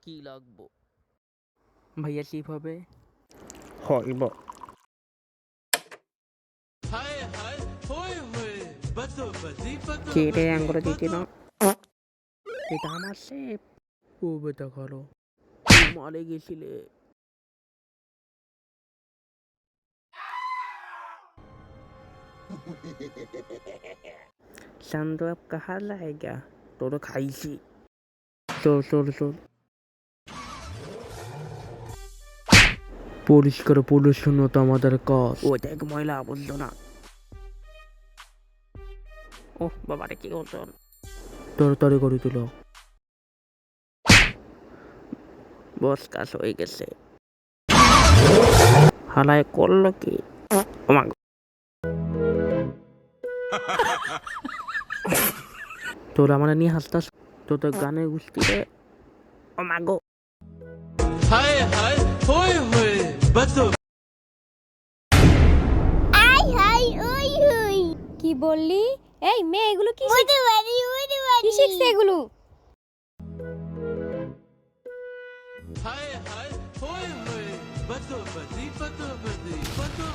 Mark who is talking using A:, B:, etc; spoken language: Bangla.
A: কি লাগবো ভাইয়া চিপ হবে
B: হইব কে রে আঙ্গুরে দিতি না এটা আমার শেপ
A: ও বেটা খালো মারে গেছিলে
B: चांदू अब कहाँ लाएगा
A: তোর খাইছি
B: चोर चोर चोर
A: পরিষ্কার পরিচ্ছন্নতা আমাদের কাজ
B: ওইটা এক ময়লা বুঝলো না ও বাবারে কি করছো
A: তাড়াতাড়ি করে তুলো
B: বস কাজ হয়ে গেছে হালায় করলো কি ও মা
A: তোরা মানে নিয়ে হাসতাস তোদের গানে গুষ্টি রে
B: ও মা গো
C: हाय हाय होय होय बतो
D: আই হাই ওই হই
E: কি বললি? এই মেয়ে এগুলো কি
D: ওইতে বাড়ি
E: কি শিখছে এগুলো?
C: हाय हाय होय होय बतो बदी बतो बदी बतो